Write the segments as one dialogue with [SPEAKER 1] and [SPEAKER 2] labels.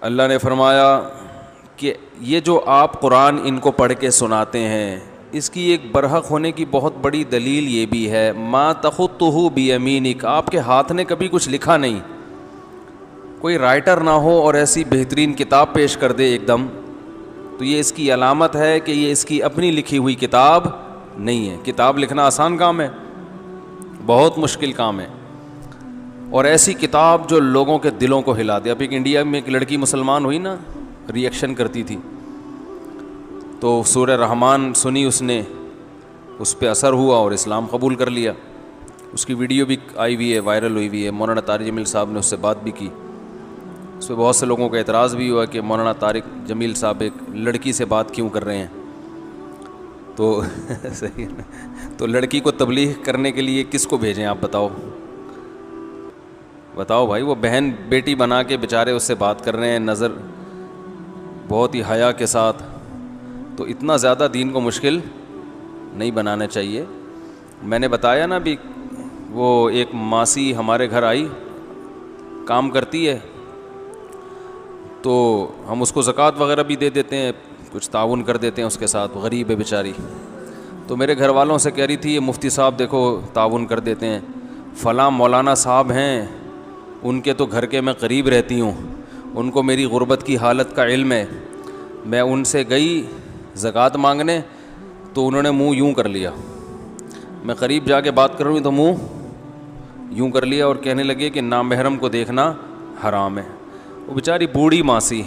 [SPEAKER 1] اللہ نے فرمایا کہ یہ جو آپ قرآن ان کو پڑھ کے سناتے ہیں اس کی ایک برحق ہونے کی بہت بڑی دلیل یہ بھی ہے، ما تخطہ بیمینک، آپ کے ہاتھ نے کبھی کچھ لکھا نہیں. کوئی رائٹر نہ ہو اور ایسی بہترین کتاب پیش کر دے ایک دم، تو یہ اس کی علامت ہے کہ یہ اس کی اپنی لکھی ہوئی کتاب نہیں ہے. کتاب لکھنا آسان کام ہے، بہت مشکل کام ہے. اور ایسی کتاب جو لوگوں کے دلوں کو ہلا دے. اب ایک انڈیا میں ایک لڑکی مسلمان ہوئی نا، ریئیکشن کرتی تھی، تو سورہ رحمان سنی اس نے، اس پہ اثر ہوا اور اسلام قبول کر لیا. اس کی ویڈیو بھی آئی ہوئی ہے، وائرل ہوئی ہوئی ہے. مولانا طارق جمیل صاحب نے اس سے بات بھی کی. اس پہ بہت سے لوگوں کا اعتراض بھی ہوا کہ مولانا طارق جمیل صاحب ایک لڑکی سے بات کیوں کر رہے ہیں. تو صحیح ہے، تو لڑکی کو تبلیغ کرنے کے لیے کس کو بھیجیں آپ بتاؤ بھائی. وہ بہن بیٹی بنا کے بیچارے اس سے بات کر رہے ہیں، نظر بہت ہی حیا کے ساتھ. تو اتنا زیادہ دین کو مشکل نہیں بنانا چاہیے. میں نے بتایا نا بھی، وہ ایک ماسی ہمارے گھر آئی، کام کرتی ہے، تو ہم اس کو زکوٰۃ وغیرہ بھی دے دیتے ہیں، کچھ تعاون کر دیتے ہیں اس کے ساتھ، غریب ہے بیچاری. تو میرے گھر والوں سے کہہ رہی تھی یہ مفتی صاحب دیکھو تعاون کر دیتے ہیں، فلاں مولانا صاحب ہیں، ان کے تو گھر کے میں قریب رہتی ہوں، ان کو میری غربت کی حالت کا علم ہے. میں ان سے گئی زکوٰۃ مانگنے تو انہوں نے منہ یوں کر لیا. میں قریب جا کے بات کر رہی ہوں تو منہ یوں کر لیا اور کہنے لگے کہ نامحرم کو دیکھنا حرام ہے. وہ بیچاری بوڑھی ماسی،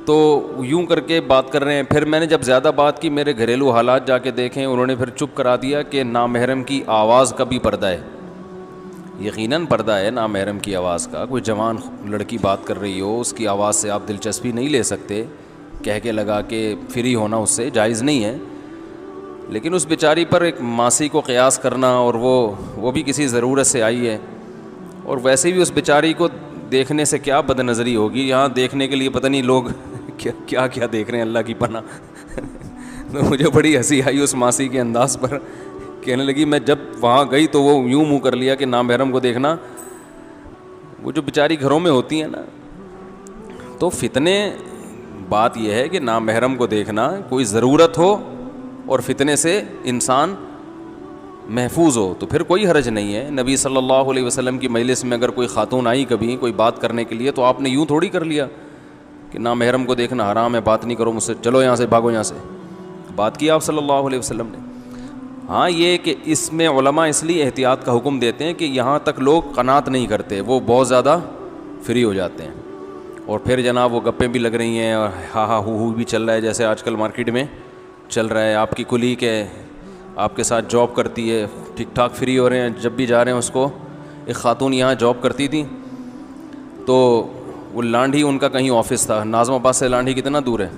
[SPEAKER 1] تو یوں کر کے بات کر رہے ہیں. پھر میں نے جب زیادہ بات کی، میرے گھریلو حالات جا کے دیکھیں، انہوں نے پھر چپ کرا دیا کہ نامحرم کی آواز کا بھی پردہ ہے. یقیناً پردہ ہے نامحرم کی آواز کا. کوئی جوان لڑکی بات کر رہی ہو، اس کی آواز سے آپ دلچسپی نہیں لے سکتے، کہہ کے لگا کہ فری ہونا اس سے جائز نہیں ہے. لیکن اس بیچاری پر ایک ماسی کو قیاس کرنا، اور وہ بھی کسی ضرورت سے آئی ہے، اور ویسے بھی اس بیچاری کو دیکھنے سے کیا بد نظری ہوگی. یہاں دیکھنے کے لیے پتہ نہیں لوگ کیا کیا دیکھ رہے ہیں، اللہ کی پناہ. تو مجھے بڑی ہنسی آئی اس ماسی کے انداز پر. کہنے لگی میں جب وہاں گئی تو وہ یوں منہ کر لیا کہ نامحرم کو دیکھنا. وہ جو بیچاری گھروں میں ہوتی ہیں نا، تو فتنے، بات یہ ہے کہ نامحرم کو دیکھنا کوئی ضرورت ہو اور فتنے سے انسان محفوظ ہو تو پھر کوئی حرج نہیں ہے. نبی صلی اللہ علیہ وسلم کی مجلس میں اگر کوئی خاتون آئی کبھی کوئی بات کرنے کے لیے، تو آپ نے یوں تھوڑی کر لیا کہ نامحرم کو دیکھنا حرام ہے، بات نہیں کرو مجھ سے، چلو یہاں سے، بھاگو یہاں سے. بات کی آپ صلی اللہ علیہ وسلم نے. ہاں یہ کہ اس میں علماء اس لیے احتیاط کا حکم دیتے ہیں کہ یہاں تک لوگ قناعت نہیں کرتے، وہ بہت زیادہ فری ہو جاتے ہیں، اور پھر جناب وہ گپیں بھی لگ رہی ہیں اور ہاں ہاں ہو بھی چل رہا ہے، جیسے آج کل مارکیٹ میں چل رہا ہے. آپ کی کلیگ ہے، آپ کے ساتھ جاب کرتی ہے، ٹھیک ٹھاک فری ہو رہے ہیں، جب بھی جا رہے ہیں اس کو. ایک خاتون یہاں جاب کرتی تھی، تو وہ لانڈھی ان کا کہیں آفس تھا، ناظم آباد سے لانڈھی کتنا دور ہے.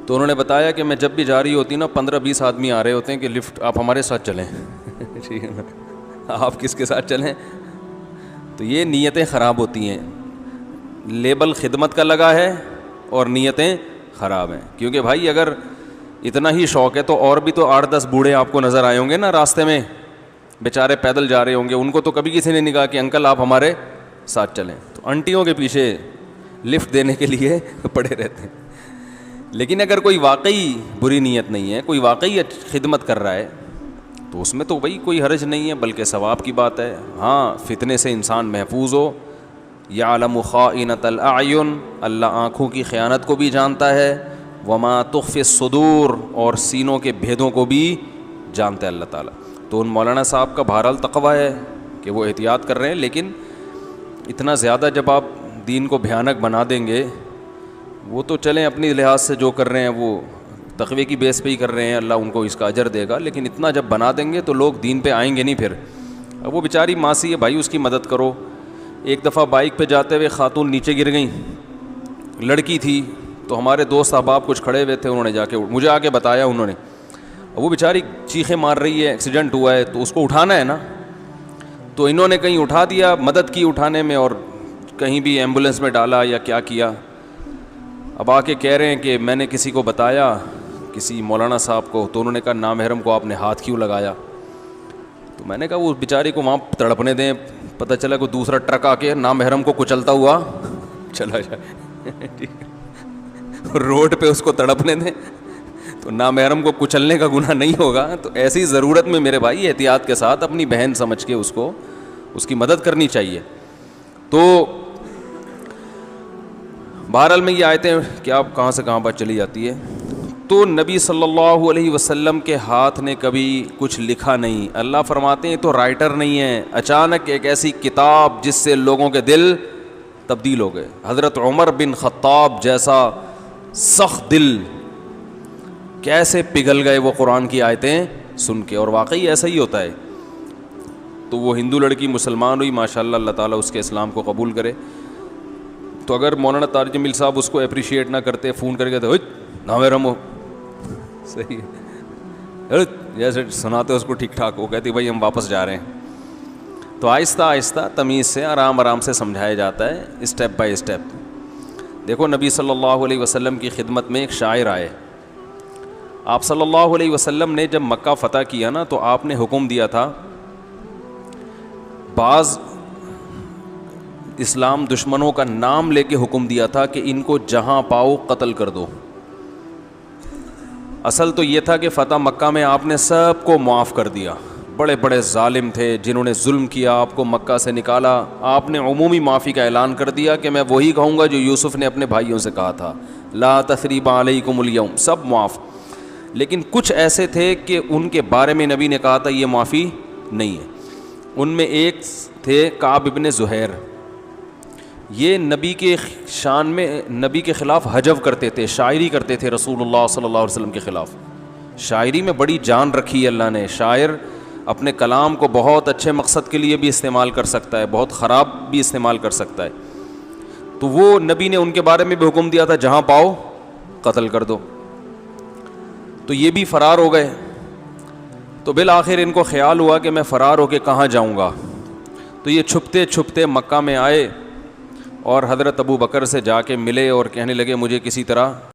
[SPEAKER 1] تو انہوں نے بتایا کہ میں جب بھی جا رہی ہوتی نا، 15-20 آدمی آ رہے ہوتے ہیں کہ لفٹ آپ ہمارے ساتھ چلیں. ٹھیک ہے نا، آپ کس کے ساتھ چلیں؟ تو یہ نیتیں خراب ہوتی ہیں. لیبل خدمت کا لگا ہے اور نیتیں خراب ہیں. کیونکہ بھائی اگر اتنا ہی شوق ہے تو اور بھی تو 8-10 بوڑھے آپ کو نظر آئے ہوں گے نا راستے میں، بیچارے پیدل جا رہے ہوں گے، ان کو تو کبھی کسی نے نہیں کہا کہ انکل آپ ہمارے ساتھ چلیں. تو انٹیوں کے پیچھے لفٹ دینے کے لیے پڑے رہتے ہیں. لیکن اگر کوئی واقعی بری نیت نہیں ہے، کوئی واقعی خدمت کر رہا ہے، تو اس میں تو بھائی کوئی حرج نہیں ہے، بلکہ ثواب کی بات ہے. ہاں فتنے سے انسان محفوظ ہو. یعلم خائنۃ الاعین، اللہ آنکھوں کی خیانت کو بھی جانتا ہے. وما تخفی الصدور، اور سینوں کے بھیدوں کو بھی جانتا ہے اللہ تعالیٰ. تو ان مولانا صاحب کا بہرحال تقویٰ ہے کہ وہ احتیاط کر رہے ہیں، لیکن اتنا زیادہ جب آپ دین کو بھیانک بنا دیں گے، وہ تو چلیں اپنی لحاظ سے جو کر رہے ہیں وہ تقوی کی بیس پہ ہی کر رہے ہیں، اللہ ان کو اس کا اجر دے گا. لیکن اتنا جب بنا دیں گے تو لوگ دین پہ آئیں گے نہیں پھر. اب وہ بیچاری ماسی ہے بھائی، اس کی مدد کرو. ایک دفعہ بائک پہ جاتے ہوئے خاتون نیچے گر گئیں، لڑکی تھی، تو ہمارے دوست احباب کچھ کھڑے ہوئے تھے، انہوں نے جا کے مجھے آ کے بتایا انہوں نے. وہ بیچاری چیخیں مار رہی ہے، ایکسیڈنٹ ہوا ہے، تو اس کو اٹھانا ہے نا. تو انہوں نے کہیں اٹھا دیا، مدد کی اٹھانے میں، اور کہیں بھی ایمبولینس میں ڈالا یا کیا کیا. اب آ کے کہہ رہے ہیں کہ میں نے کسی کو بتایا، کسی مولانا صاحب کو، تو انہوں نے کہا نامحرم کو آپ نے ہاتھ کیوں لگایا. تو میں نے کہا وہ بیچاری کو وہاں تڑپنے دیں، پتہ چلا کوئی دوسرا ٹرک آ کے نامحرم کو کچلتا ہوا چلا جائے روڈ پہ اس کو تڑپنے دیں تو نامحرم کو کچلنے کا گناہ نہیں ہوگا. تو ایسی ضرورت میں میرے بھائی احتیاط کے ساتھ اپنی بہن سمجھ کے اس کی مدد کرنی چاہیے. تو بہرحال میں یہ آیتیں کیا اب کہاں سے کہاں بات چلی جاتی ہے. تو نبی صلی اللہ علیہ وسلم کے ہاتھ نے کبھی کچھ لکھا نہیں. اللہ فرماتے ہیں تو رائٹر نہیں ہے. اچانک ایک ایسی کتاب جس سے لوگوں کے دل تبدیل ہو گئے. حضرت عمر بن خطاب جیسا سخت دل کیسے پگھل گئے وہ قرآن کی آیتیں سن کے. اور واقعی ایسا ہی ہوتا ہے. تو وہ ہندو لڑکی مسلمان ہوئی ماشاءاللہ, اللہ تعالیٰ اس کے اسلام کو قبول کرے. تو اگر مولانا طارق جمیل صاحب اس کو اپریشیٹ نہ کرتے, فون کر کے تو نامحرم ہو, صحیح ہے جیسے سناتے اس کو ٹھیک ٹھاک, وہ کہتی بھائی ہم واپس جا رہے ہیں. تو آہستہ آہستہ تمیز سے آرام سے سمجھایا جاتا ہے, اسٹیپ بائی اسٹیپ. دیکھو نبی صلی اللہ علیہ وسلم کی خدمت میں ایک شاعر آئے. آپ صلی اللہ علیہ وسلم نے جب مکہ فتح کیا نا تو آپ نے حکم دیا تھا, بعض اسلام دشمنوں کا نام لے کے حکم دیا تھا کہ ان کو جہاں پاؤ قتل کر دو. اصل تو یہ تھا کہ فتح مکہ میں آپ نے سب کو معاف کر دیا. بڑے بڑے ظالم تھے جنہوں نے ظلم کیا, آپ کو مکہ سے نکالا, آپ نے عمومی معافی کا اعلان کر دیا کہ میں وہی کہوں گا جو یوسف نے اپنے بھائیوں سے کہا تھا, لا تثریب علیکم اليوم, سب معاف. لیکن کچھ ایسے تھے کہ ان کے بارے میں نبی نے کہا تھا یہ معافی نہیں ہے. ان میں ایک تھے کعب ابن زہیر. یہ نبی کے شان میں نبی کے خلاف حجو کرتے تھے, شاعری کرتے تھے رسول اللہ صلی اللہ علیہ وسلم کے خلاف. شاعری میں بڑی جان رکھی ہے اللہ نے. شاعر اپنے کلام کو بہت اچھے مقصد کے لیے بھی استعمال کر سکتا ہے, بہت خراب بھی استعمال کر سکتا ہے. تو وہ نبی نے ان کے بارے میں بھی حکم دیا تھا جہاں پاؤ قتل کر دو. تو یہ بھی فرار ہو گئے. تو بالآخر ان کو خیال ہوا کہ میں فرار ہو کے کہاں جاؤں گا. تو یہ چھپتے چھپتے مکہ میں آئے اور حضرت ابو بکر سے جا کے ملے اور کہنے لگے مجھے کسی طرح